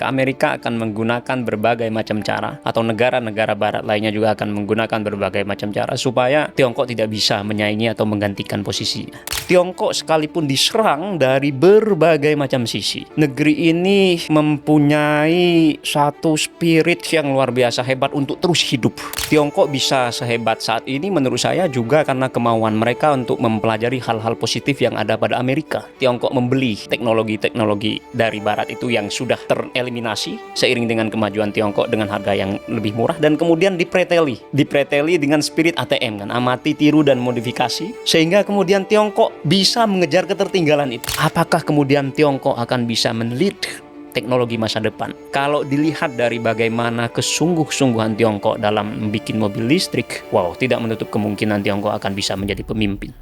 Amerika akan menggunakan berbagai macam cara, atau negara-negara barat lainnya juga akan menggunakan berbagai macam cara supaya Tiongkok tidak bisa menyaingi atau menggantikan posisinya. Tiongkok sekalipun diserang dari berbagai macam sisi, negeri ini mempunyai satu spirit yang luar biasa hebat untuk terus hidup. Tiongkok bisa sehebat saat ini menurut saya juga karena kemauan mereka untuk mempelajari hal-hal positif yang ada pada Amerika. Tiongkok membeli teknologi-teknologi dari barat itu yang sudah tereliminasi seiring dengan kemajuan Tiongkok dengan harga yang lebih murah, dan kemudian dipreteli dengan spirit ATM kan, amati, tiru, dan modifikasi, sehingga kemudian Tiongkok bisa mengejar ketertinggalan itu. Apakah kemudian Tiongkok akan bisa men-lead teknologi masa depan? Kalau dilihat dari bagaimana kesungguh-sungguhan Tiongkok dalam membuat mobil listrik, wow, tidak menutup kemungkinan Tiongkok akan bisa menjadi pemimpin.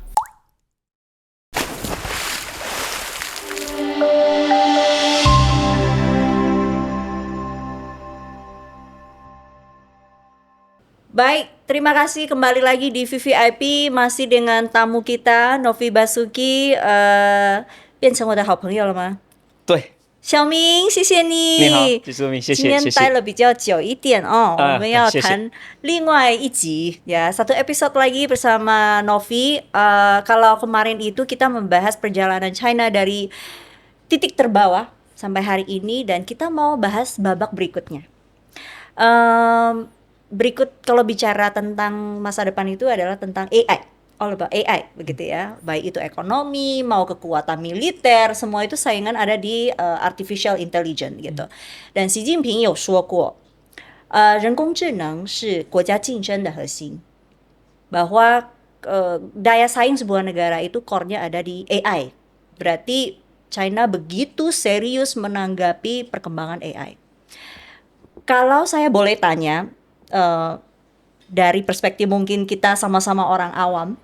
Baik, terima kasih kembali lagi di VVIP, masih dengan tamu kita Novi Basuki. 变成我的好朋友了吗？对，小明，谢谢你好，你。季淑敏，谢今天谢谢谢。待了比较久一点哦，我们要谢谢。谈另外一集ya, satu episode lagi bersama Novi. Kalau kemarin itu kita membahas perjalanan China dari titik terbawah sampai hari ini, dan kita mau bahas babak berikutnya. Berikut kalau bicara tentang masa depan itu adalah tentang AI, all about AI begitu ya, baik itu ekonomi, mau kekuatan militer, semua itu saingan ada di artificial intelligence gitu. Dan Xi Jinping 有说过，人工智能是国家竞争的核心, bahwa daya saing sebuah negara itu core-nya ada di AI. Berarti China begitu serius menanggapi perkembangan AI. Kalau saya boleh tanya, dari perspektif mungkin kita sama-sama orang awam,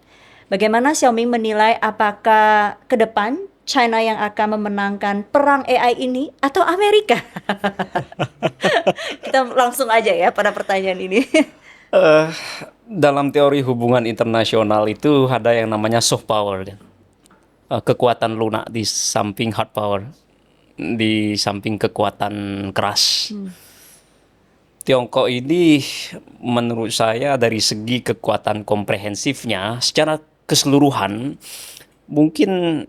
bagaimana Xiaoming menilai apakah ke depan China yang akan memenangkan perang AI ini atau Amerika? Kita langsung aja ya pada pertanyaan ini. Dalam teori hubungan internasional itu ada yang namanya soft power, kekuatan lunak di samping hard power, di samping kekuatan keras. Tiongkok ini menurut saya dari segi kekuatan komprehensifnya secara keseluruhan mungkin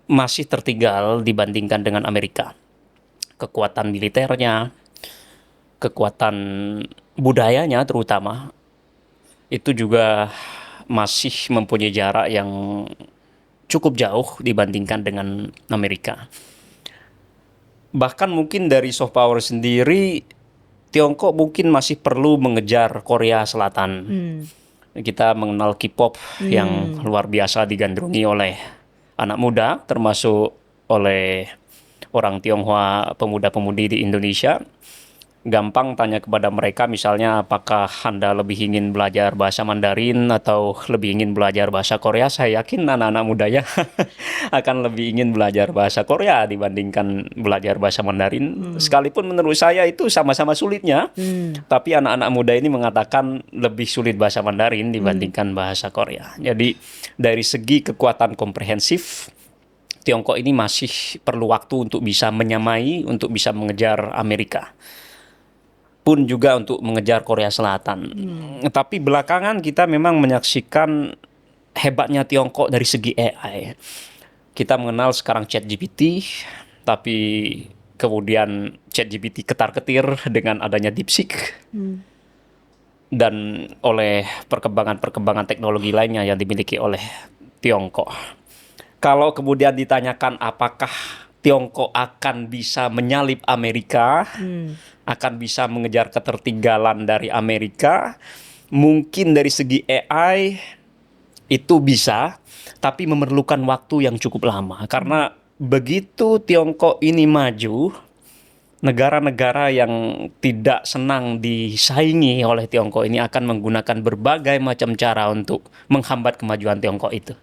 masih tertinggal dibandingkan dengan Amerika. Kekuatan militernya, kekuatan budayanya terutama, itu juga masih mempunyai jarak yang cukup jauh dibandingkan dengan Amerika. Bahkan mungkin dari soft power sendiri, Tiongkok mungkin masih perlu mengejar Korea Selatan. Kita mengenal K-pop yang luar biasa digandrungi oleh anak muda, termasuk oleh orang Tionghoa, pemuda-pemudi di Indonesia. Gampang tanya kepada mereka misalnya, apakah Anda lebih ingin belajar bahasa Mandarin atau lebih ingin belajar bahasa Korea? Saya yakin anak-anak mudanya akan lebih ingin belajar bahasa Korea dibandingkan belajar bahasa Mandarin. Sekalipun menurut saya itu sama-sama sulitnya, tapi anak-anak muda ini mengatakan lebih sulit bahasa Mandarin dibandingkan bahasa Korea. Jadi dari segi kekuatan komprehensif, Tiongkok ini masih perlu waktu untuk bisa menyamai, untuk bisa mengejar Amerika, pun juga untuk mengejar Korea Selatan. Tapi belakangan kita memang menyaksikan hebatnya Tiongkok dari segi AI. Kita mengenal sekarang ChatGPT, tapi kemudian ChatGPT ketar-ketir dengan adanya DeepSeek, dan oleh perkembangan-perkembangan teknologi lainnya yang dimiliki oleh Tiongkok. Kalau kemudian ditanyakan apakah Tiongkok akan bisa menyalip Amerika, akan bisa mengejar ketertinggalan dari Amerika, mungkin dari segi AI itu bisa, tapi memerlukan waktu yang cukup lama. Karena begitu Tiongkok ini maju, negara-negara yang tidak senang disaingi oleh Tiongkok ini akan menggunakan berbagai macam cara untuk menghambat kemajuan Tiongkok itu.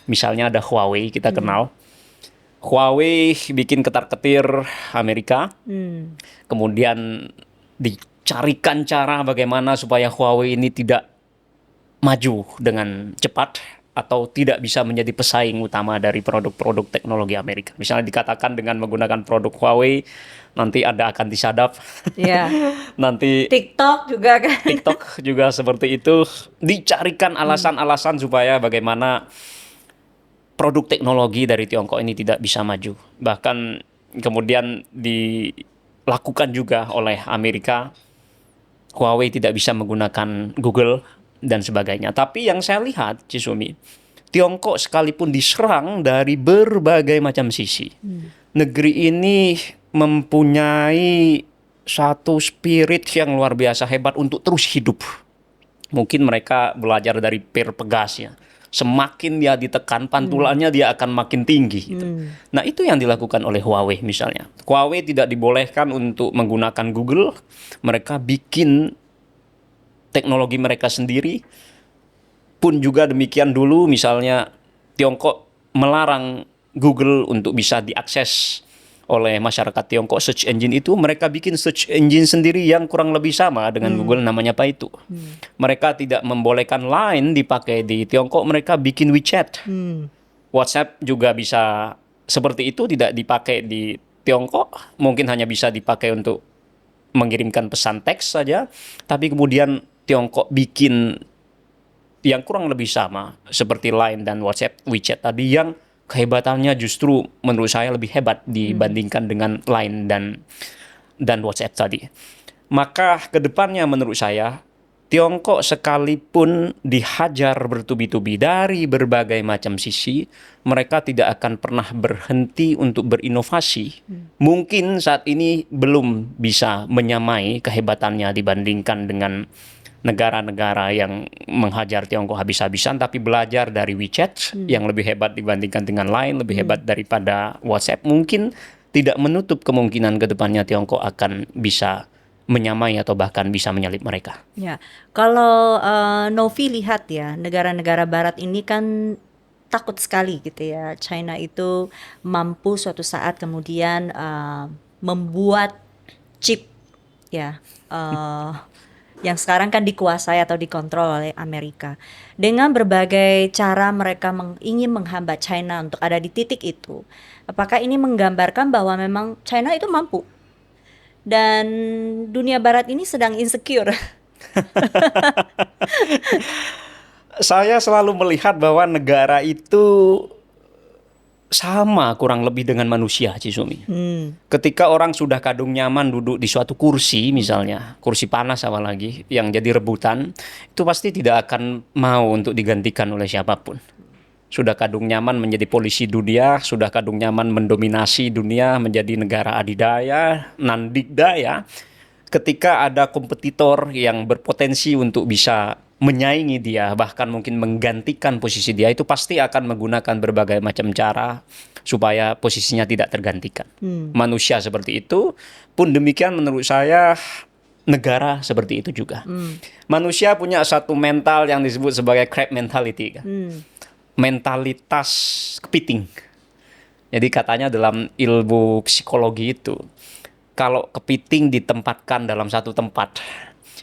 Misalnya ada Huawei, kita kenal. Huawei bikin ketar-ketir Amerika, kemudian dicarikan cara bagaimana supaya Huawei ini tidak maju dengan cepat atau tidak bisa menjadi pesaing utama dari produk-produk teknologi Amerika. Misalnya dikatakan dengan menggunakan produk Huawei, nanti Anda akan disadap. Ya, Nanti TikTok juga kan. TikTok juga seperti itu. Dicarikan alasan-alasan supaya bagaimana produk teknologi dari Tiongkok ini tidak bisa maju. Bahkan kemudian dilakukan juga oleh Amerika, Huawei tidak bisa menggunakan Google dan sebagainya. Tapi yang saya lihat, Cisumi, Tiongkok sekalipun diserang dari berbagai macam sisi, negeri ini mempunyai satu spirit yang luar biasa hebat untuk terus hidup. Mungkin mereka belajar dari Pir Pegas ya. Semakin dia ditekan, pantulannya dia akan makin tinggi. Gitu. Nah itu yang dilakukan oleh Huawei misalnya. Huawei tidak dibolehkan untuk menggunakan Google. Mereka bikin teknologi mereka sendiri. Pun juga demikian dulu misalnya Tiongkok melarang Google untuk bisa diakses oleh masyarakat Tiongkok. Search engine itu mereka bikin search engine sendiri yang kurang lebih sama dengan Google, namanya apa itu. Mereka tidak membolehkan Line dipakai di Tiongkok, mereka bikin WeChat. WhatsApp juga bisa seperti itu, tidak dipakai di Tiongkok, mungkin hanya bisa dipakai untuk mengirimkan pesan teks saja, tapi kemudian Tiongkok bikin yang kurang lebih sama seperti Line dan WhatsApp, WeChat tadi, yang kehebatannya justru menurut saya lebih hebat dibandingkan dengan Line dan WhatsApp tadi. Maka kedepannya menurut saya Tiongkok sekalipun dihajar bertubi-tubi dari berbagai macam sisi, mereka tidak akan pernah berhenti untuk berinovasi. Mungkin saat ini belum bisa menyamai kehebatannya dibandingkan dengan negara-negara yang menghajar Tiongkok habis-habisan, tapi belajar dari WeChat yang lebih hebat dibandingkan dengan Line, lebih hebat daripada WhatsApp, mungkin tidak menutup kemungkinan ke depannya Tiongkok akan bisa menyamai atau bahkan bisa menyalip mereka. Ya, kalau Novi lihat ya, negara-negara Barat ini kan takut sekali gitu ya. China itu mampu suatu saat kemudian membuat chip ya. Yang sekarang kan dikuasai atau dikontrol oleh Amerika. Dengan berbagai cara mereka ingin menghambat China untuk ada di titik itu. Apakah ini menggambarkan bahwa memang China itu mampu? Dan dunia barat ini sedang insecure. Saya selalu melihat bahwa negara itu sama kurang lebih dengan manusia, Cisumi. Ketika orang sudah kadung nyaman duduk di suatu kursi, misalnya kursi panas apalagi yang jadi rebutan, itu pasti tidak akan mau untuk digantikan oleh siapapun. Sudah kadung nyaman menjadi polisi dunia, sudah kadung nyaman mendominasi dunia, menjadi negara adidaya, nandikdaya. Ketika ada kompetitor yang berpotensi untuk bisa menyaingi dia, bahkan mungkin menggantikan posisi dia, itu pasti akan menggunakan berbagai macam cara supaya posisinya tidak tergantikan. Manusia seperti itu, pun demikian menurut saya negara seperti itu juga. Manusia punya satu mental yang disebut sebagai crab mentality, kan? Mentalitas kepiting. Jadi katanya dalam ilmu psikologi itu, kalau kepiting ditempatkan dalam satu tempat,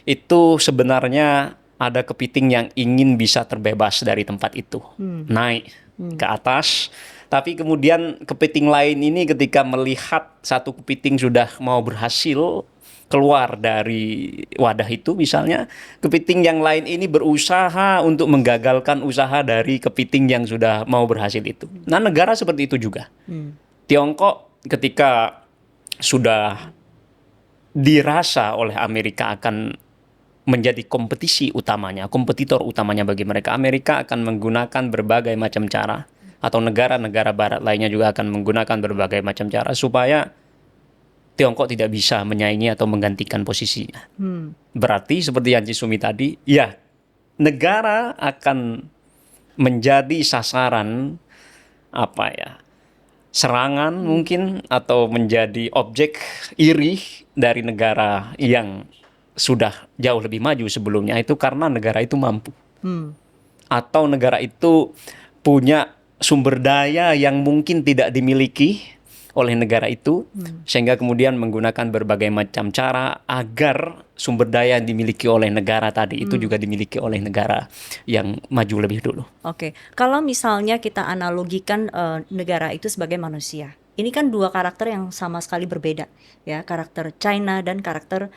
itu sebenarnya ada kepiting yang ingin bisa terbebas dari tempat itu, naik ke atas. Tapi kemudian kepiting lain ini ketika melihat satu kepiting sudah mau berhasil keluar dari wadah itu misalnya, kepiting yang lain ini berusaha untuk menggagalkan usaha dari kepiting yang sudah mau berhasil itu. Nah, negara seperti itu juga. Tiongkok ketika sudah dirasa oleh Amerika akan menjadi kompetisi utamanya, kompetitor utamanya bagi mereka, Amerika akan menggunakan berbagai macam cara, atau negara-negara barat lainnya juga akan menggunakan berbagai macam cara supaya Tiongkok tidak bisa menyaingi atau menggantikan posisinya. Berarti seperti yang Cisumi tadi, ya negara akan menjadi sasaran serangan mungkin, atau menjadi objek iri dari negara yang sudah jauh lebih maju sebelumnya, itu karena negara itu mampu. Atau negara itu punya sumber daya yang mungkin tidak dimiliki oleh negara itu, sehingga kemudian menggunakan berbagai macam cara agar sumber daya yang dimiliki oleh negara tadi itu juga dimiliki oleh negara yang maju lebih dulu. Oke, kalau misalnya kita analogikan negara itu sebagai manusia, ini kan dua karakter yang sama sekali berbeda, ya, karakter China dan karakter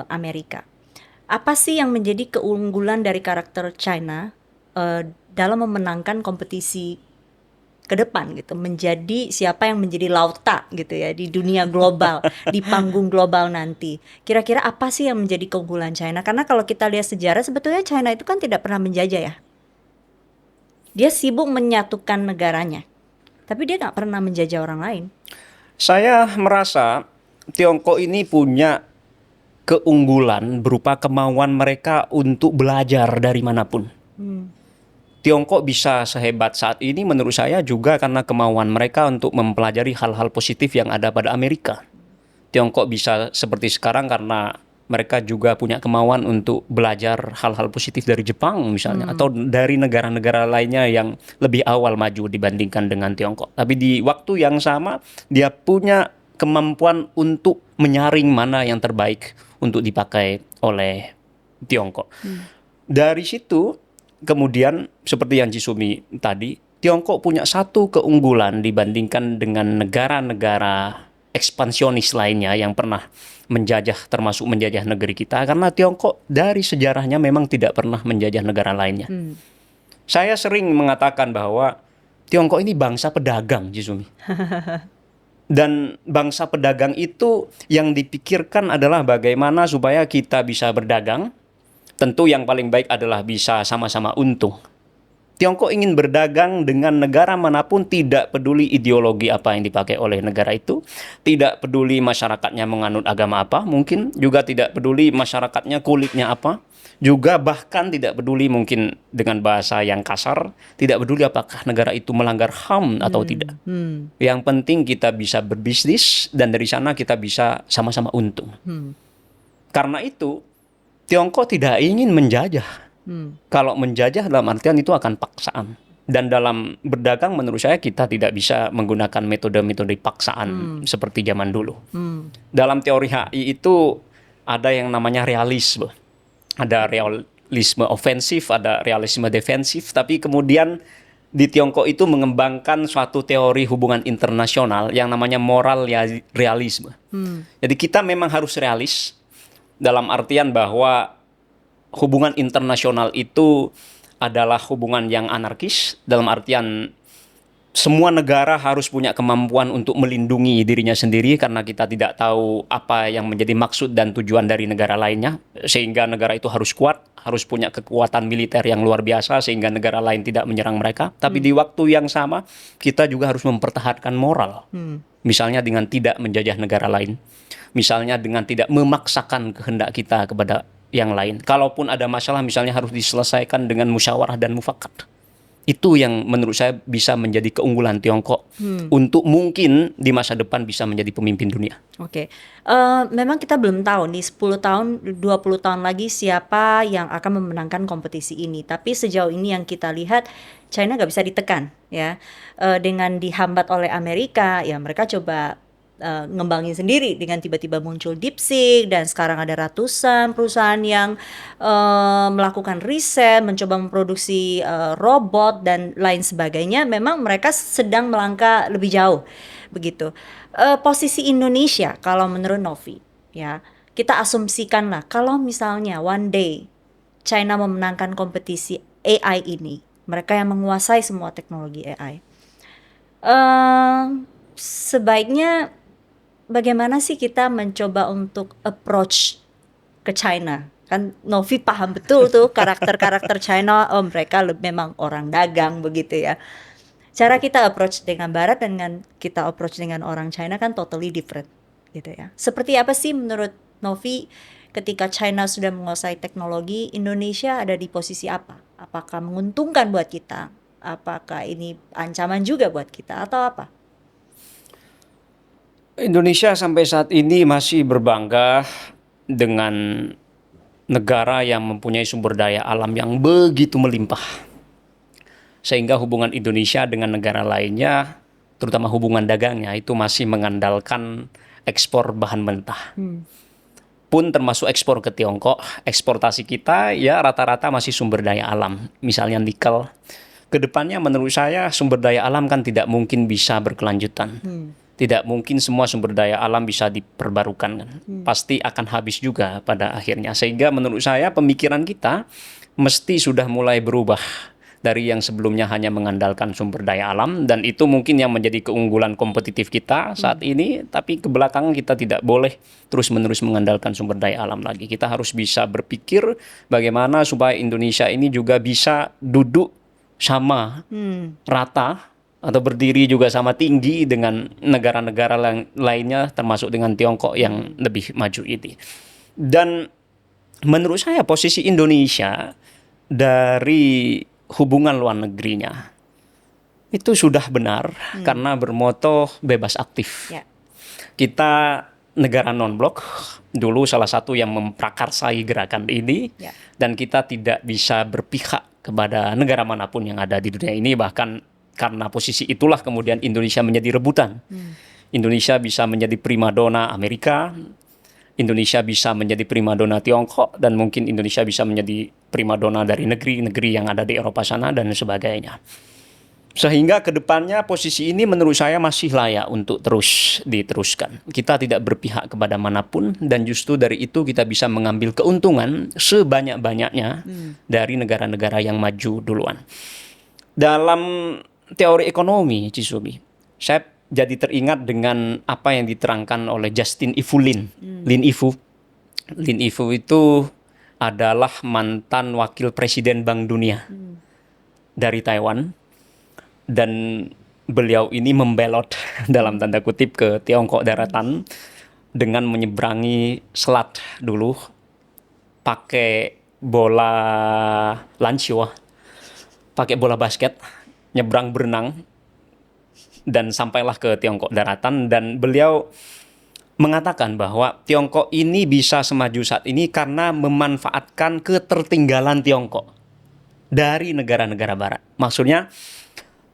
Amerika. Apa sih yang menjadi keunggulan dari karakter China dalam memenangkan kompetisi ke depan gitu, menjadi siapa yang menjadi lauta gitu ya di dunia global, di panggung global nanti. Kira-kira apa sih yang menjadi keunggulan China? Karena kalau kita lihat sejarah sebetulnya China itu kan tidak pernah menjajah ya. Dia sibuk menyatukan negaranya, tapi dia nggak pernah menjajah orang lain. Saya merasa Tiongkok ini punya keunggulan berupa kemauan mereka untuk belajar dari manapun. Tiongkok bisa sehebat saat ini menurut saya juga karena kemauan mereka untuk mempelajari hal-hal positif yang ada pada Amerika. Tiongkok bisa seperti sekarang karena mereka juga punya kemauan untuk belajar hal-hal positif dari Jepang misalnya, atau dari negara-negara lainnya yang lebih awal maju dibandingkan dengan Tiongkok. Tapi di waktu yang sama dia punya kemampuan untuk menyaring mana yang terbaik untuk dipakai oleh Tiongkok. Dari situ kemudian seperti yang Jisumi tadi, Tiongkok punya satu keunggulan dibandingkan dengan negara-negara ekspansionis lainnya yang pernah menjajah, termasuk menjajah negeri kita, karena Tiongkok dari sejarahnya memang tidak pernah menjajah negara lainnya. Saya sering mengatakan bahwa Tiongkok ini bangsa pedagang, Jisumi. Dan bangsa pedagang itu yang dipikirkan adalah bagaimana supaya kita bisa berdagang. Tentu yang paling baik adalah bisa sama-sama untung. Tiongkok ingin berdagang dengan negara manapun, tidak peduli ideologi apa yang dipakai oleh negara itu, tidak peduli masyarakatnya menganut agama apa, mungkin juga tidak peduli masyarakatnya kulitnya apa, juga bahkan tidak peduli mungkin dengan bahasa yang kasar, tidak peduli apakah negara itu melanggar HAM atau tidak. Yang penting kita bisa berbisnis dan dari sana kita bisa sama-sama untung. Karena itu Tiongkok tidak ingin menjajah. Kalau menjajah dalam artian itu akan paksaan. Dan dalam berdagang menurut saya kita tidak bisa menggunakan metode-metode paksaan seperti zaman dulu. Dalam teori HI itu ada yang namanya realisme. Ada realisme ofensif, ada realisme defensif. Tapi kemudian di Tiongkok itu mengembangkan suatu teori hubungan internasional yang namanya moral realisme. Jadi kita memang harus realis dalam artian bahwa hubungan internasional itu adalah hubungan yang anarkis, dalam artian semua negara harus punya kemampuan untuk melindungi dirinya sendiri karena kita tidak tahu apa yang menjadi maksud dan tujuan dari negara lainnya, sehingga negara itu harus kuat, harus punya kekuatan militer yang luar biasa sehingga negara lain tidak menyerang mereka. Tapi di waktu yang sama kita juga harus mempertahankan moral. Misalnya dengan tidak menjajah negara lain, misalnya dengan tidak memaksakan kehendak kita kepada yang lain. Kalaupun ada masalah misalnya harus diselesaikan dengan musyawarah dan mufakat. Itu yang menurut saya bisa menjadi keunggulan Tiongkok untuk mungkin di masa depan bisa menjadi pemimpin dunia. Oke. Memang kita belum tahu nih 10 tahun, 20 tahun lagi siapa yang akan memenangkan kompetisi ini. Tapi sejauh ini yang kita lihat China nggak bisa ditekan ya. Dengan dihambat oleh Amerika, ya mereka coba ngembangin sendiri dengan tiba-tiba muncul DeepSeek dan sekarang ada ratusan perusahaan yang melakukan riset, mencoba memproduksi robot dan lain sebagainya. Memang mereka sedang melangkah lebih jauh begitu. Posisi Indonesia kalau menurut Novi ya, kita asumsikanlah kalau misalnya one day China memenangkan kompetisi AI ini, mereka yang menguasai semua teknologi AI. Sebaiknya bagaimana sih kita mencoba untuk approach ke China? Kan Novi paham betul tuh karakter-karakter China, mereka memang orang dagang begitu ya. Cara kita approach dengan Barat dan dengan kita approach dengan orang China kan totally different gitu ya. Seperti apa sih menurut Novi ketika China sudah menguasai teknologi, Indonesia ada di posisi apa? Apakah menguntungkan buat kita? Apakah ini ancaman juga buat kita atau apa? Indonesia sampai saat ini masih berbangga dengan negara yang mempunyai sumber daya alam yang begitu melimpah. Sehingga hubungan Indonesia dengan negara lainnya terutama hubungan dagangnya itu masih mengandalkan ekspor bahan mentah. Pun termasuk ekspor ke Tiongkok, eksportasi kita ya rata-rata masih sumber daya alam, misalnya nikel. Kedepannya menurut saya sumber daya alam kan tidak mungkin bisa berkelanjutan. Tidak mungkin semua sumber daya alam bisa diperbarukan kan. Pasti akan habis juga pada akhirnya. Sehingga menurut saya pemikiran kita mesti sudah mulai berubah dari yang sebelumnya hanya mengandalkan sumber daya alam, dan itu mungkin yang menjadi keunggulan kompetitif kita saat ini, tapi ke belakang kita tidak boleh terus-menerus mengandalkan sumber daya alam lagi. Kita harus bisa berpikir bagaimana supaya Indonesia ini juga bisa duduk sama rata atau berdiri juga sama tinggi dengan negara-negara lainnya termasuk dengan Tiongkok yang lebih maju ini. Dan menurut saya posisi Indonesia dari hubungan luar negerinya itu sudah benar karena bermoto bebas aktif. Ya. Kita negara non-blok dulu salah satu yang memprakarsai gerakan ini, dan kita tidak bisa berpihak kepada negara manapun yang ada di dunia ini. Bahkan karena posisi itulah kemudian Indonesia menjadi rebutan. Indonesia bisa menjadi primadona Amerika, Indonesia bisa menjadi primadona Tiongkok, dan mungkin Indonesia bisa menjadi primadona dari negeri-negeri yang ada di Eropa sana dan sebagainya. Sehingga ke depannya posisi ini menurut saya masih layak untuk terus diteruskan. Kita tidak berpihak kepada manapun, dan justru dari itu kita bisa mengambil keuntungan sebanyak-banyaknya dari negara-negara yang maju duluan. Dalam teori ekonomi, Cisubi, saya jadi teringat dengan apa yang diterangkan oleh Justin Ifu Lin. Lin Ifu itu adalah mantan wakil presiden Bank Dunia dari Taiwan, dan beliau ini membelot dalam tanda kutip ke Tiongkok daratan dengan menyeberangi selat dulu pakai bola lancio, pakai bola basket, nyebrang berenang, dan sampailah ke Tiongkok daratan. Dan beliau mengatakan bahwa Tiongkok ini bisa semaju saat ini karena memanfaatkan ketertinggalan Tiongkok dari negara-negara barat. Maksudnya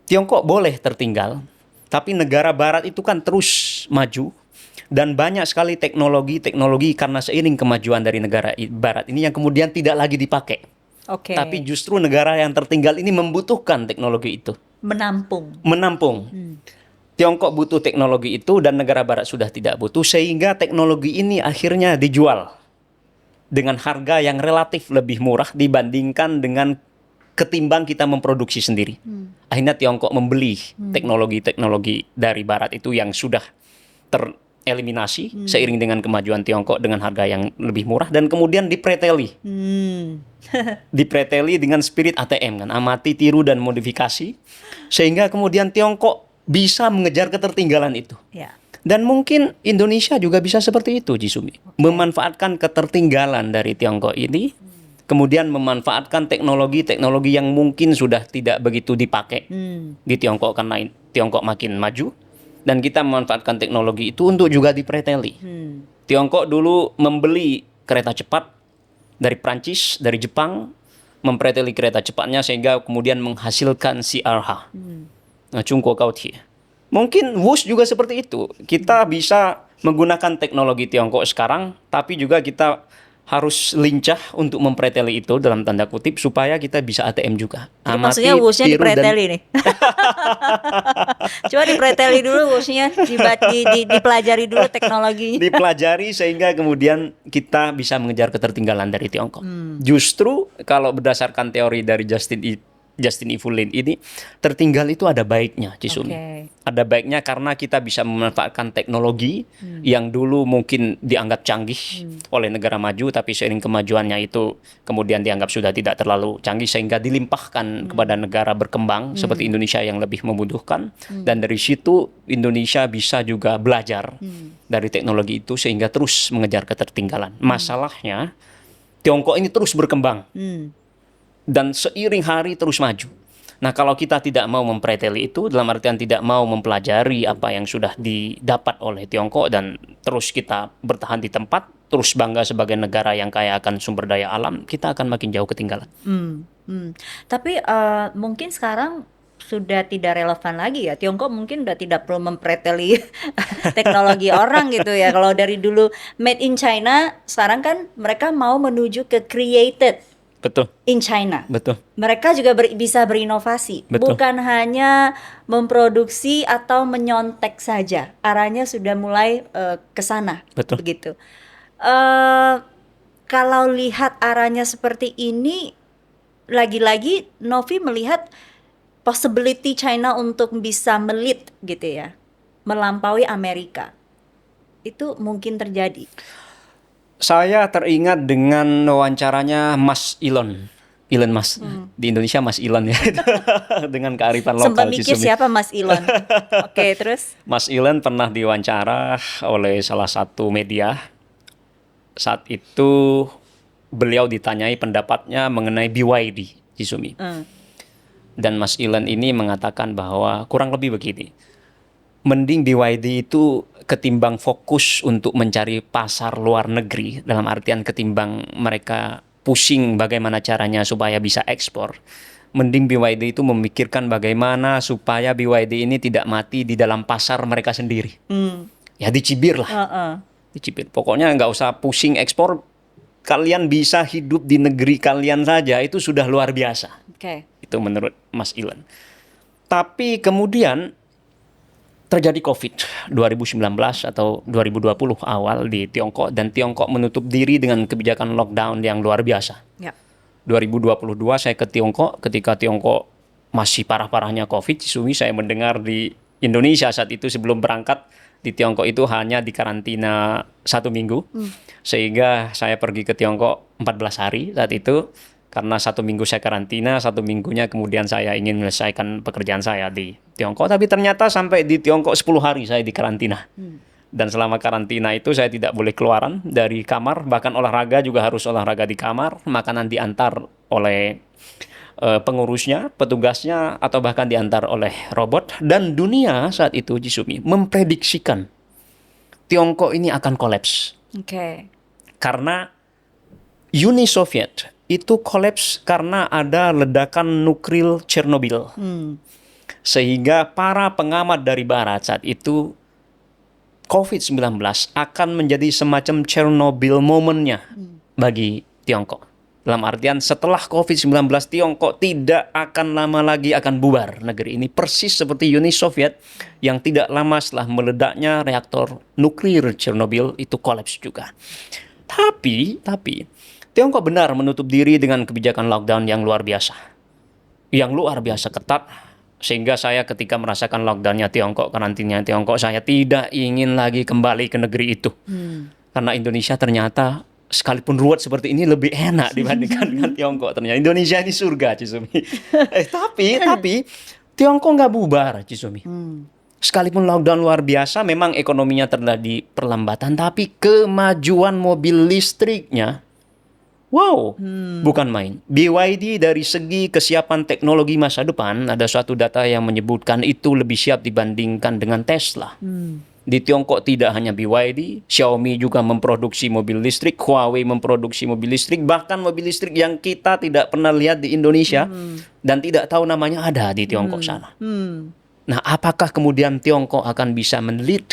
Tiongkok boleh tertinggal, tapi negara barat itu kan terus maju, dan banyak sekali teknologi karena seiring kemajuan dari negara barat ini yang kemudian tidak lagi dipakai. Tapi justru negara yang tertinggal ini membutuhkan teknologi itu. Menampung. Tiongkok butuh teknologi itu dan negara barat sudah tidak butuh, sehingga teknologi ini akhirnya dijual dengan harga yang relatif lebih murah dibandingkan dengan ketimbang kita memproduksi sendiri. Akhirnya Tiongkok membeli teknologi-teknologi dari barat itu yang sudah tereliminasi seiring dengan kemajuan Tiongkok dengan harga yang lebih murah, dan kemudian dipreteli. Dipreteli dengan spirit ATM kan, amati, tiru, dan modifikasi, sehingga kemudian Tiongkok bisa mengejar ketertinggalan itu. Dan mungkin Indonesia juga bisa seperti itu, Jisumi. Memanfaatkan ketertinggalan dari Tiongkok ini, kemudian memanfaatkan teknologi-teknologi yang mungkin sudah tidak begitu dipakai di Tiongkok karena Tiongkok makin maju, dan kita memanfaatkan teknologi itu untuk juga dipreteli. Tiongkok dulu membeli kereta cepat dari Prancis, dari Jepang, mempreteli kereta cepatnya sehingga kemudian menghasilkan CRH. Chungguo Gaotie. Mungkin WUS juga seperti itu. Kita bisa menggunakan teknologi Tiongkok sekarang, tapi juga kita harus lincah untuk mempreteli itu dalam tanda kutip supaya kita bisa ATM juga. Jadi maksudnya WUS-nya dipreteli nih. Coba dipreteli dulu WUS-nya, dipelajari dulu teknologinya. Dipelajari sehingga kemudian kita bisa mengejar ketertinggalan dari Tiongkok. Justru kalau berdasarkan teori dari Justin Ifu Lin ini, tertinggal itu ada baiknya, Cisumi. Ada baiknya karena kita bisa memanfaatkan teknologi yang dulu mungkin dianggap canggih oleh negara maju, tapi seiring kemajuannya itu kemudian dianggap sudah tidak terlalu canggih, sehingga dilimpahkan kepada negara berkembang seperti Indonesia yang lebih membutuhkan. Dan dari situ Indonesia bisa juga belajar dari teknologi itu sehingga terus mengejar ketertinggalan. Masalahnya Tiongkok ini terus berkembang. Dan seiring hari terus maju. Nah, kalau kita tidak mau mempreteli itu, dalam artian tidak mau mempelajari apa yang sudah didapat oleh Tiongkok dan terus kita bertahan di tempat, terus bangga sebagai negara yang kaya akan sumber daya alam, kita akan makin jauh ketinggalan. Tapi mungkin sekarang sudah tidak relevan lagi ya. Tiongkok mungkin udah tidak perlu mempreteli teknologi orang gitu ya. Kalau dari dulu made in China, sekarang kan mereka mau menuju ke created Betul, in China. betul, Mereka juga bisa berinovasi, betul, bukan hanya memproduksi atau menyontek saja. Arahnya sudah mulai ke sana, betul. begitu. Kalau lihat arahnya seperti ini, lagi-lagi Novi melihat possibility China untuk bisa melit gitu ya, melampaui Amerika. Itu mungkin terjadi. Saya teringat dengan wawancaranya Mas Elon Musk. Di Indonesia Mas Elon ya. Dengan kearifan Sempat lokal mikir Cisumi. siapa Mas Elon. Oke, terus? Mas Elon pernah diwawancara oleh salah satu media. Saat itu beliau ditanyai pendapatnya mengenai BYD Cisumi. Dan Mas Elon ini mengatakan bahwa kurang lebih begini. Mending BYD itu ketimbang fokus untuk mencari pasar luar negeri, dalam artian ketimbang mereka pusing bagaimana caranya supaya bisa ekspor, mending BYD itu memikirkan bagaimana supaya BYD ini tidak mati di dalam pasar mereka sendiri. Ya dicibir lah, dicibir. Pokoknya nggak usah pusing ekspor, kalian bisa hidup di negeri kalian saja, itu sudah luar biasa. Oke. Itu menurut Mas Elon. Tapi kemudian terjadi COVID 2019 atau 2020 awal di Tiongkok, dan Tiongkok menutup diri dengan kebijakan lockdown yang luar biasa. Ya. 2022 saya ke Tiongkok, ketika Tiongkok masih parah-parahnya COVID, Cisumi, saya mendengar di Indonesia saat itu sebelum berangkat di Tiongkok itu hanya dikarantina 1 minggu, sehingga saya pergi ke Tiongkok 14 hari saat itu. Karena 1 minggu saya karantina, 1 minggunya kemudian saya ingin menyelesaikan pekerjaan saya di Tiongkok. Tapi ternyata sampai di Tiongkok 10 hari saya dikarantina. Dan selama karantina itu saya tidak boleh keluaran dari kamar. Bahkan olahraga juga harus olahraga di kamar. Makanan diantar oleh pengurusnya, petugasnya, atau bahkan diantar oleh robot. Dan dunia saat itu, Cisumi, memprediksikan Tiongkok ini akan kolaps. Oke. Karena Uni Soviet itu kolaps karena ada ledakan nuklir Chernobyl. Sehingga para pengamat dari barat saat itu, COVID-19 akan menjadi semacam Chernobyl momennya bagi Tiongkok. Dalam artian setelah COVID-19, Tiongkok tidak akan lama lagi akan bubar negeri ini. Persis seperti Uni Soviet yang tidak lama setelah meledaknya reaktor nuklir Chernobyl itu kolaps juga. Tapi Tiongkok benar menutup diri dengan kebijakan lockdown yang luar biasa. Yang luar biasa ketat. Sehingga saya ketika merasakan lockdownnya Tiongkok, karantinanya Tiongkok, saya tidak ingin lagi kembali ke negeri itu. Karena Indonesia ternyata sekalipun ruwet seperti ini lebih enak dibandingkan dengan Tiongkok. Ternyata Indonesia ini surga, Cisumi. Tapi Tiongkok nggak bubar, Cisumi. Sekalipun lockdown luar biasa, memang ekonominya terjadi perlambatan, tapi kemajuan mobil listriknya, wow, bukan main. BYD dari segi kesiapan teknologi masa depan, ada suatu data yang menyebutkan itu lebih siap dibandingkan dengan Tesla. Di Tiongkok tidak hanya BYD, Xiaomi juga memproduksi mobil listrik, Huawei memproduksi mobil listrik, bahkan mobil listrik yang kita tidak pernah lihat di Indonesia dan tidak tahu namanya ada di Tiongkok sana. Nah, apakah kemudian Tiongkok akan bisa men-lead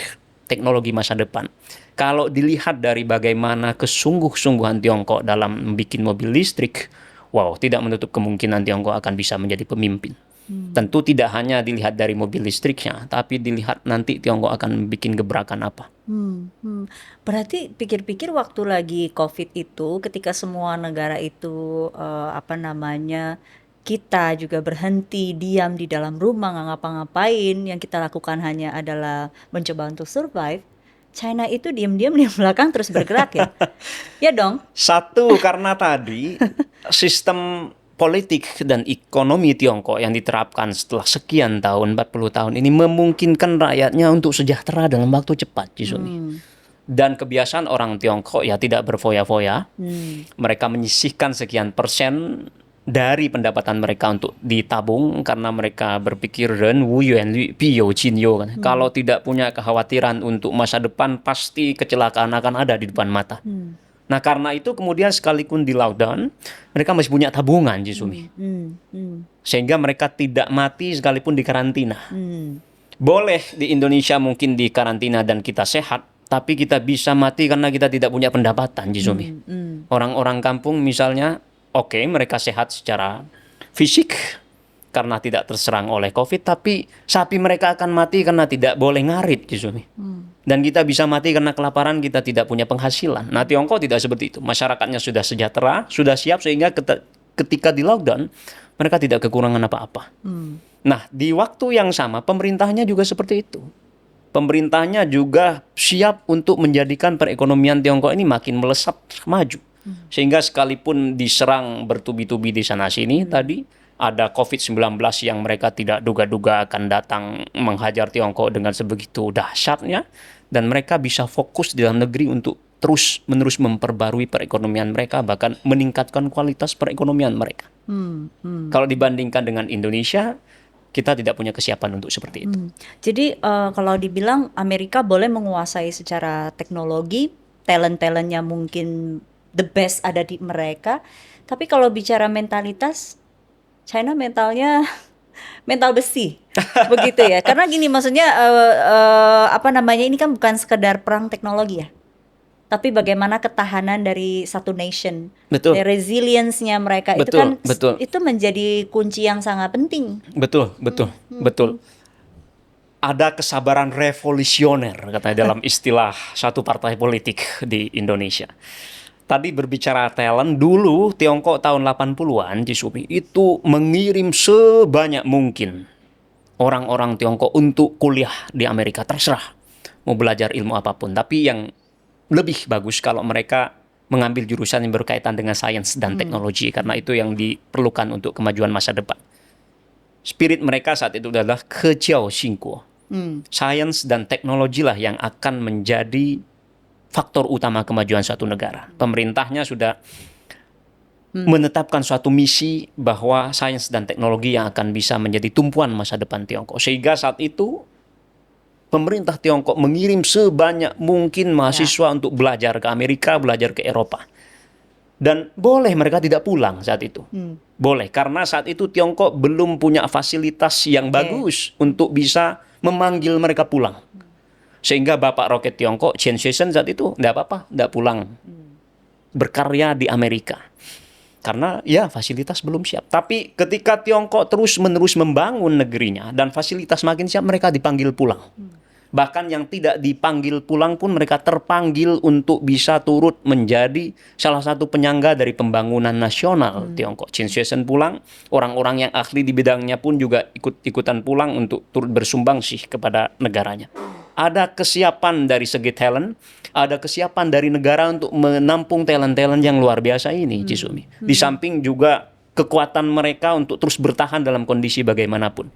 teknologi masa depan? Kalau dilihat dari bagaimana kesungguh-sungguhan Tiongkok dalam membuat mobil listrik, wow, tidak menutup kemungkinan Tiongkok akan bisa menjadi pemimpin. Tentu tidak hanya dilihat dari mobil listriknya, tapi dilihat nanti Tiongkok akan bikin gebrakan apa. Berarti pikir-pikir waktu lagi COVID itu, ketika semua negara itu kita juga berhenti diam di dalam rumah nggak ngapa-ngapain, yang kita lakukan hanya adalah mencoba untuk survive. China itu diam-diam di belakang terus bergerak ya, ya dong. Satu, karena tadi sistem politik dan ekonomi Tiongkok yang diterapkan setelah sekian tahun, 40 tahun ini memungkinkan rakyatnya untuk sejahtera dalam waktu cepat, Cisumi. Dan kebiasaan orang Tiongkok ya tidak berfoya-foya. Mereka menyisihkan sekian persen dari pendapatan mereka untuk ditabung karena mereka berpikir ren wu yuan li pi you jin you kan. Kalau tidak punya kekhawatiran untuk masa depan, pasti kecelakaan akan ada di depan mata. Nah karena itu kemudian sekalipun di lockdown, mereka masih punya tabungan, Jisumi. Sehingga mereka tidak mati sekalipun di karantina. Boleh di Indonesia mungkin di karantina dan kita sehat, tapi kita bisa mati karena kita tidak punya pendapatan, Jisumi. Orang-orang kampung misalnya, oke, mereka sehat secara fisik karena tidak terserang oleh COVID, tapi sapi mereka akan mati karena tidak boleh ngarit, Jisumi. Dan kita bisa mati karena kelaparan, kita tidak punya penghasilan. Nah, Tiongkok tidak seperti itu. Masyarakatnya sudah sejahtera, sudah siap, sehingga ketika di lockdown, mereka tidak kekurangan apa-apa. Nah, di waktu yang sama, pemerintahnya juga seperti itu. Pemerintahnya juga siap untuk menjadikan perekonomian Tiongkok ini makin melesat maju. Sehingga sekalipun diserang bertubi-tubi di sana-sini tadi, ada COVID-19 yang mereka tidak duga-duga akan datang menghajar Tiongkok dengan sebegitu dahsyatnya, dan mereka bisa fokus di dalam negeri untuk terus-menerus memperbarui perekonomian mereka, bahkan meningkatkan kualitas perekonomian mereka. Kalau dibandingkan dengan Indonesia, kita tidak punya kesiapan untuk seperti itu. Jadi kalau dibilang Amerika boleh menguasai secara teknologi, talent-talentnya mungkin the best ada di mereka, tapi kalau bicara mentalitas, China mentalnya mental besi, begitu ya. Karena gini, maksudnya apa namanya, ini kan bukan sekedar perang teknologi ya, tapi bagaimana ketahanan dari satu nation, Betul. resilience-nya mereka itu Betul, kan betul. itu menjadi kunci yang sangat penting. Betul. Ada kesabaran revolusioner, katanya dalam istilah satu partai politik di Indonesia. Tadi berbicara talent, dulu Tiongkok tahun 80-an, Jisumi, itu mengirim sebanyak mungkin orang-orang Tiongkok untuk kuliah di Amerika, terserah mau belajar ilmu apapun. Tapi yang lebih bagus kalau mereka mengambil jurusan yang berkaitan dengan sains dan teknologi, karena itu yang diperlukan untuk kemajuan masa depan. Spirit mereka saat itu adalah kejiao xingguo. Sains dan teknologi lah yang akan menjadi faktor utama kemajuan suatu negara. Pemerintahnya sudah menetapkan suatu misi bahwa sains dan teknologi yang akan bisa menjadi tumpuan masa depan Tiongkok. Sehingga saat itu pemerintah Tiongkok mengirim sebanyak mungkin mahasiswa untuk belajar ke Amerika, belajar ke Eropa. Dan boleh mereka tidak pulang saat itu. Boleh, karena saat itu Tiongkok belum punya fasilitas yang bagus untuk bisa memanggil mereka pulang. Sehingga Bapak Roket Tiongkok, Chen Shih-chen saat itu tidak apa-apa, tidak pulang. Berkarya di Amerika. Karena ya fasilitas belum siap. Tapi ketika Tiongkok terus-menerus membangun negerinya dan fasilitas makin siap, mereka dipanggil pulang. Bahkan yang tidak dipanggil pulang pun mereka terpanggil untuk bisa turut menjadi salah satu penyangga dari pembangunan nasional Tiongkok. Chen Shih-chen pulang, orang-orang yang ahli di bidangnya pun juga ikut-ikutan pulang untuk turut bersumbangsi kepada negaranya. Ada kesiapan dari segi talent, ada kesiapan dari negara untuk menampung talent-talent yang luar biasa ini, Jisumi. Di samping juga kekuatan mereka untuk terus bertahan dalam kondisi bagaimanapun.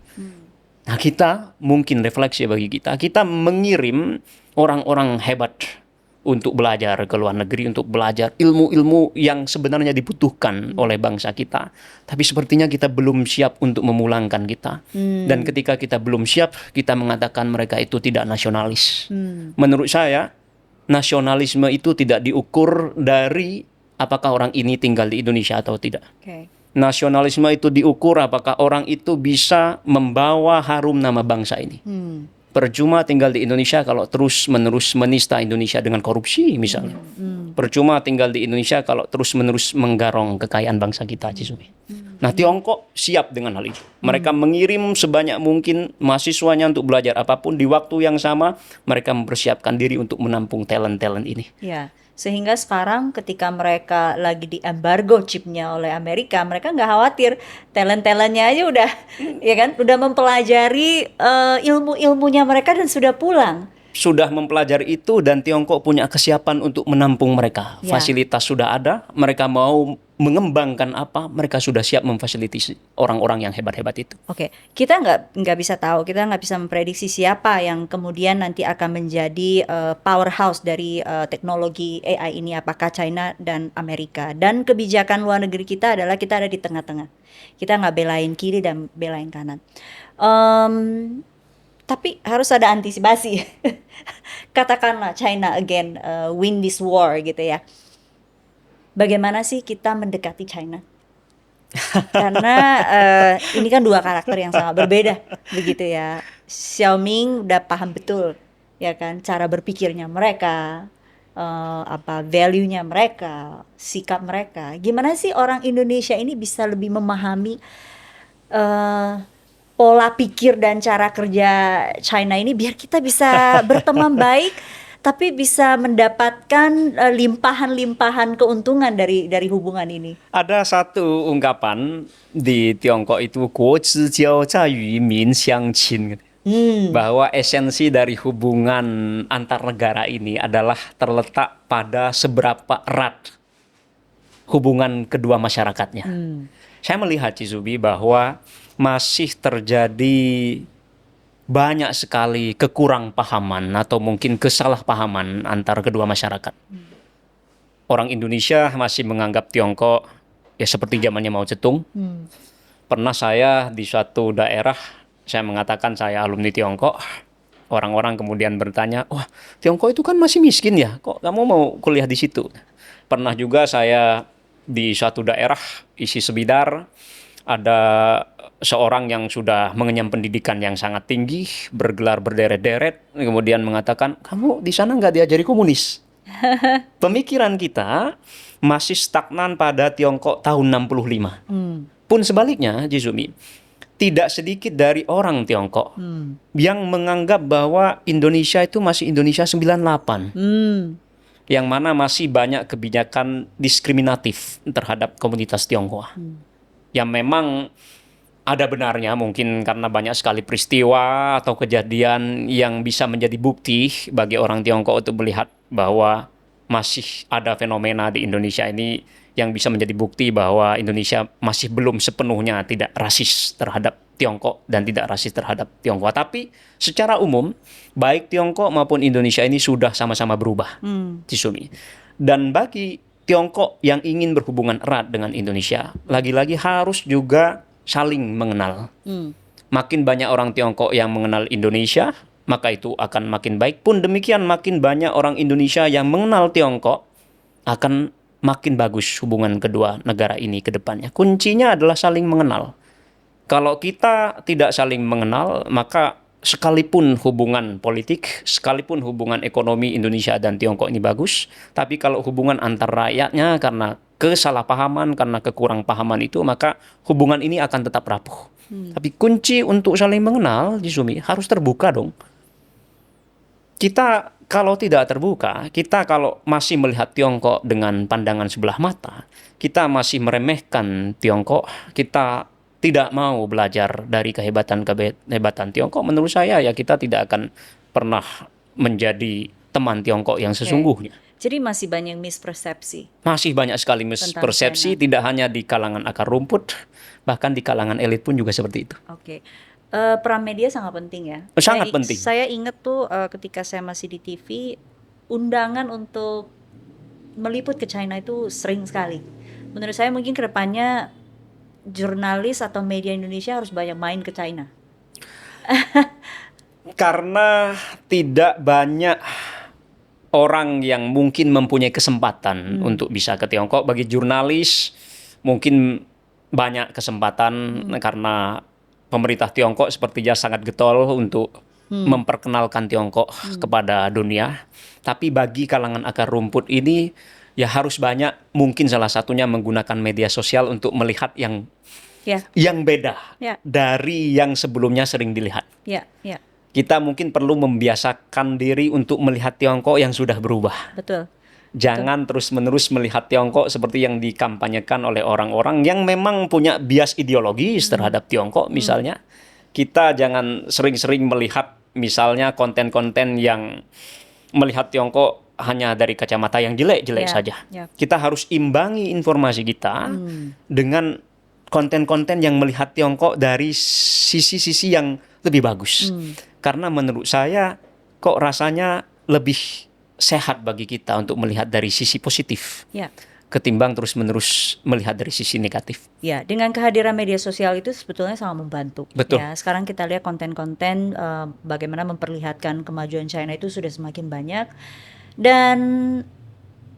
Nah, kita mungkin refleksi bagi kita mengirim orang-orang hebat untuk belajar ke luar negeri, untuk belajar ilmu-ilmu yang sebenarnya dibutuhkan oleh bangsa kita. Tapi sepertinya kita belum siap untuk memulangkan kita. Dan ketika kita belum siap, kita mengatakan mereka itu tidak nasionalis. Menurut saya, nasionalisme itu tidak diukur dari apakah orang ini tinggal di Indonesia atau tidak. Nasionalisme itu diukur apakah orang itu bisa membawa harum nama bangsa ini. Percuma tinggal di Indonesia kalau terus-menerus menista Indonesia dengan korupsi misalnya. Percuma tinggal di Indonesia kalau terus-menerus menggarong kekayaan bangsa kita, Jisumi. Nah, Tiongkok siap dengan hal itu. Mereka mengirim sebanyak mungkin mahasiswanya untuk belajar apapun. Di waktu yang sama, mereka mempersiapkan diri untuk menampung talent-talent ini. Ya, sehingga sekarang ketika mereka lagi di embargo chipnya oleh Amerika, mereka nggak khawatir, talent-talentnya aja udah, ya kan, udah mempelajari ilmu-ilmunya mereka dan sudah pulang. Sudah mempelajari itu dan Tiongkok punya kesiapan untuk menampung mereka. Ya. Fasilitas sudah ada, mereka mau mengembangkan apa, mereka sudah siap memfasilitasi orang-orang yang hebat-hebat itu. Oke, kita nggak bisa tahu, kita nggak bisa memprediksi siapa yang kemudian nanti akan menjadi powerhouse dari teknologi AI ini, apakah China dan Amerika. Dan kebijakan luar negeri kita adalah kita ada di tengah-tengah. Kita nggak belain kiri dan belain kanan. Tapi harus ada antisipasi. Katakanlah China again win this war gitu ya. bagaimana sih kita mendekati China? Karena ini kan dua karakter yang sangat berbeda, begitu ya. Xiaoming udah paham betul, ya kan, cara berpikirnya mereka, apa value-nya mereka, sikap mereka. Gimana sih orang Indonesia ini bisa lebih memahami eh, pola pikir dan cara kerja China ini biar kita bisa berteman baik, tapi bisa mendapatkan limpahan-limpahan keuntungan dari hubungan ini. Ada satu ungkapan di Tiongkok itu "guo zhi jiao zai yu min xiang qin", bahwa esensi dari hubungan antar negara ini adalah terletak pada seberapa erat hubungan kedua masyarakatnya. Saya melihat Cizubi bahwa masih terjadi banyak sekali kekurangpahaman atau mungkin kesalahpahaman antara kedua masyarakat. Orang Indonesia masih menganggap Tiongkok ya seperti zamannya Mao Zedong. Pernah saya di suatu daerah, saya mengatakan saya alumni Tiongkok. Orang-orang kemudian bertanya, wah Tiongkok itu kan masih miskin ya, kok kamu mau kuliah di situ? Pernah juga saya di suatu daerah isi sebidar, ada seorang yang sudah mengenyam pendidikan yang sangat tinggi, bergelar berderet-deret, kemudian mengatakan, kamu di sana nggak diajari komunis. Pemikiran kita masih stagnan pada Tiongkok tahun 65. Pun sebaliknya, Jizumi, tidak sedikit dari orang Tiongkok yang menganggap bahwa Indonesia itu masih Indonesia 98. Yang mana masih banyak kebijakan diskriminatif terhadap komunitas Tionghoa. Yang memang ada benarnya mungkin karena banyak sekali peristiwa atau kejadian yang bisa menjadi bukti bagi orang Tiongkok untuk melihat bahwa masih ada fenomena di Indonesia ini yang bisa menjadi bukti bahwa Indonesia masih belum sepenuhnya tidak rasis terhadap Tiongkok dan tidak rasis terhadap Tionghoa. Tapi secara umum, baik Tiongkok maupun Indonesia ini sudah sama-sama berubah, Cisumi. Dan bagi Tiongkok yang ingin berhubungan erat dengan Indonesia, lagi-lagi harus juga saling mengenal. Makin banyak orang Tiongkok yang mengenal Indonesia, maka itu akan makin baik. Pun demikian, makin banyak orang Indonesia yang mengenal Tiongkok, akan makin bagus hubungan kedua negara ini ke depannya. Kuncinya adalah saling mengenal. Kalau kita tidak saling mengenal, maka sekalipun hubungan politik, sekalipun hubungan ekonomi Indonesia dan Tiongkok ini bagus, tapi kalau hubungan antar rakyatnya karena kesalahpahaman, karena kekurangpahaman itu, maka hubungan ini akan tetap rapuh. Tapi kunci untuk saling mengenal, Jisumi, harus terbuka dong. Kita kalau tidak terbuka, kita kalau masih melihat Tiongkok dengan pandangan sebelah mata, kita masih meremehkan Tiongkok, kita tidak mau belajar dari kehebatan Tiongkok, menurut saya ya kita tidak akan pernah menjadi teman Tiongkok yang sesungguhnya. Jadi masih banyak mispersepsi. Masih banyak sekali mispersepsi, tidak hanya di kalangan akar rumput, bahkan di kalangan elit pun juga seperti itu. Oke. Peran media sangat penting ya. Sangat penting. Saya ingat tuh ketika saya masih di TV, undangan untuk meliput ke China itu sering sekali. Menurut saya mungkin kedepannya jurnalis atau media Indonesia harus banyak main ke China. Karena tidak banyak orang yang mungkin mempunyai kesempatan untuk bisa ke Tiongkok. Bagi jurnalis mungkin banyak kesempatan karena pemerintah Tiongkok sepertinya sangat getol untuk memperkenalkan Tiongkok kepada dunia. Tapi bagi kalangan akar rumput ini ya harus banyak, mungkin salah satunya menggunakan media sosial untuk melihat yang beda dari yang sebelumnya sering dilihat. Kita mungkin perlu membiasakan diri untuk melihat Tiongkok yang sudah berubah. Betul. Jangan terus-menerus melihat Tiongkok seperti yang dikampanyekan oleh orang-orang yang memang punya bias ideologis terhadap Tiongkok misalnya. Kita jangan sering-sering melihat misalnya konten-konten yang melihat Tiongkok hanya dari kacamata yang jelek-jelek saja. Kita harus imbangi informasi kita dengan konten-konten yang melihat Tiongkok dari sisi-sisi yang lebih bagus. Karena menurut saya kok rasanya lebih sehat bagi kita untuk melihat dari sisi positif. Ketimbang terus-menerus melihat dari sisi negatif. Ya, dengan kehadiran media sosial itu sebetulnya sangat membantu. Betul. Ya, sekarang kita lihat konten-konten bagaimana memperlihatkan kemajuan China itu sudah semakin banyak. Dan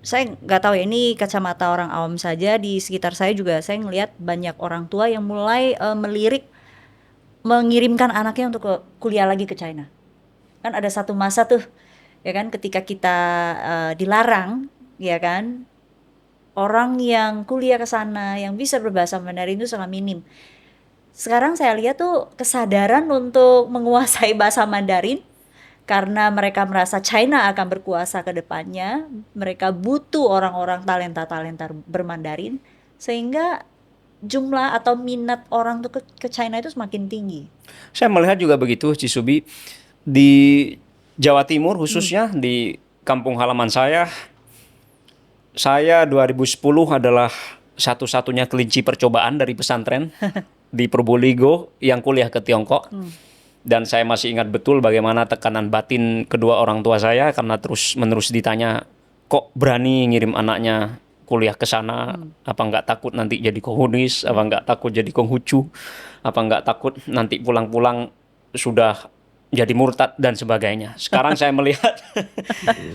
saya nggak tahu ya, ini kacamata orang awam saja, di sekitar saya juga saya ngelihat banyak orang tua yang mulai melirik mengirimkan anaknya untuk kuliah lagi ke China. Kan ada satu masa tuh, ya kan, ketika kita dilarang, ya kan, orang yang kuliah ke sana yang bisa berbahasa Mandarin itu sangat minim. Sekarang saya lihat tuh kesadaran untuk menguasai bahasa Mandarin karena mereka merasa China akan berkuasa ke depannya, mereka butuh orang-orang talenta-talenta bermandarin, sehingga jumlah atau minat orang tuh ke China itu semakin tinggi. Saya melihat juga begitu, Cisubi. Di Jawa Timur khususnya, di kampung halaman saya 2010 adalah satu-satunya kelinci percobaan dari pesantren di Probolinggo yang kuliah ke Tiongkok. Dan saya masih ingat betul bagaimana tekanan batin kedua orang tua saya karena terus-menerus ditanya, kok berani ngirim anaknya kuliah ke sana? Apa nggak takut nanti jadi komunis? Apa nggak takut jadi Konghucu? Apa nggak takut nanti pulang-pulang sudah jadi murtad dan sebagainya. Sekarang saya melihat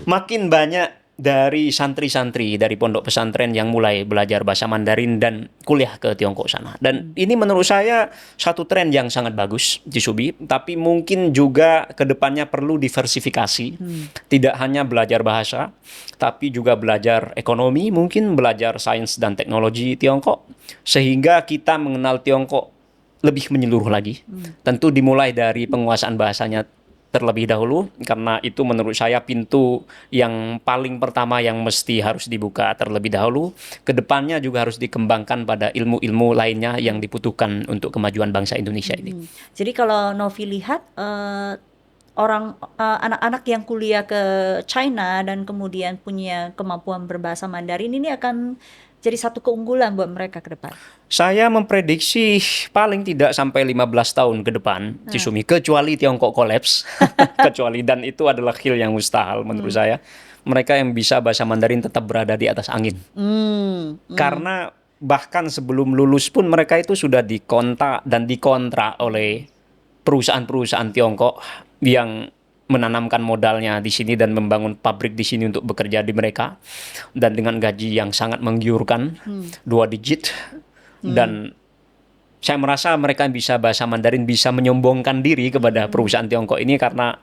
makin banyak dari santri-santri dari pondok pesantren yang mulai belajar bahasa Mandarin dan kuliah ke Tiongkok sana. Dan ini menurut saya satu tren yang sangat bagus, Cisubi. Tapi mungkin juga ke depannya perlu diversifikasi. Tidak hanya belajar bahasa, tapi juga belajar ekonomi, mungkin belajar sains dan teknologi Tiongkok. Sehingga kita mengenal Tiongkok lebih menyeluruh lagi. Tentu dimulai dari penguasaan bahasanya terlebih dahulu, karena itu menurut saya pintu yang paling pertama yang mesti harus dibuka terlebih dahulu. Kedepannya juga harus dikembangkan pada ilmu-ilmu lainnya yang dibutuhkan untuk kemajuan bangsa Indonesia ini. Jadi kalau Novi lihat anak-anak yang kuliah ke China dan kemudian punya kemampuan berbahasa Mandarin ini akan jadi satu keunggulan buat mereka ke depan. Saya memprediksi paling tidak sampai 15 tahun ke depan, Cisumi, kecuali Tiongkok kolaps. Kecuali, dan itu adalah hal yang mustahil menurut saya. Mereka yang bisa bahasa Mandarin tetap berada di atas angin. Karena bahkan sebelum lulus pun mereka itu sudah dikontak dan dikontrak oleh perusahaan-perusahaan Tiongkok yang menanamkan modalnya di sini dan membangun pabrik di sini untuk bekerja di mereka, dan dengan gaji yang sangat menggiurkan, 2 digit. Dan saya merasa mereka yang bisa bahasa Mandarin bisa menyombongkan diri kepada perusahaan Tiongkok ini, karena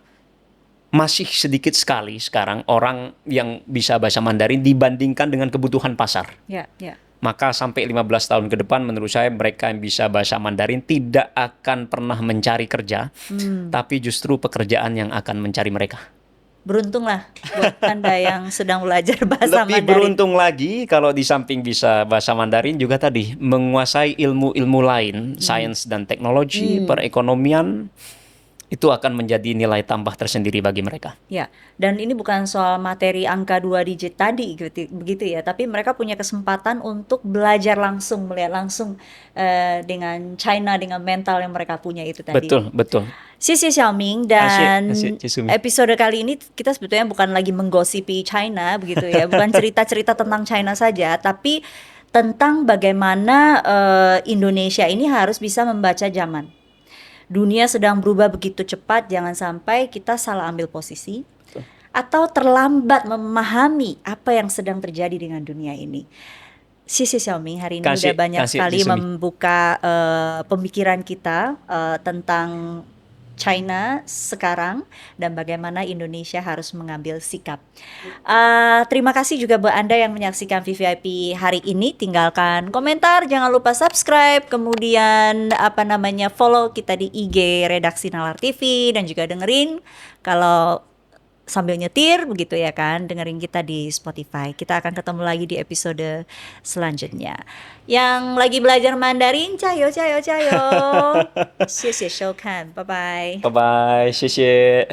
masih sedikit sekali sekarang orang yang bisa bahasa Mandarin dibandingkan dengan kebutuhan pasar. Ya. Maka sampai 15 tahun ke depan menurut saya mereka yang bisa bahasa Mandarin tidak akan pernah mencari kerja, tapi justru pekerjaan yang akan mencari mereka. Beruntunglah buat Anda yang sedang belajar bahasa Lebih Mandarin. beruntung lagi kalau di samping bisa bahasa Mandarin juga tadi menguasai ilmu-ilmu lain, sains dan teknologi, perekonomian, itu akan menjadi nilai tambah tersendiri bagi mereka. Ya, dan ini bukan soal materi angka 2 digit tadi begitu ya, tapi mereka punya kesempatan untuk belajar langsung, melihat langsung dengan China, dengan mental yang mereka punya itu tadi. Betul. Sisi Xiaoming, dan Asyik, Cisumi. episode kali ini kita sebetulnya bukan lagi menggosipi China begitu ya, bukan cerita-cerita tentang China saja, tapi tentang bagaimana Indonesia ini harus bisa membaca zaman. Dunia sedang berubah begitu cepat, jangan sampai kita salah ambil posisi atau terlambat memahami apa yang sedang terjadi dengan dunia ini. Sisi Xiaoming hari ini udah banyak sekali membuka pemikiran kita tentang China sekarang dan bagaimana Indonesia harus mengambil sikap. Terima kasih juga buat Anda yang menyaksikan VVIP hari ini. Tinggalkan komentar, jangan lupa subscribe, kemudian follow kita di IG Redaksi Nalar TV, dan juga dengerin kalau sambil nyetir begitu ya kan, dengerin kita di Spotify. Kita akan ketemu lagi di episode selanjutnya. Yang lagi belajar Mandarin, cayo. 谢谢收看，拜拜。拜拜，谢谢。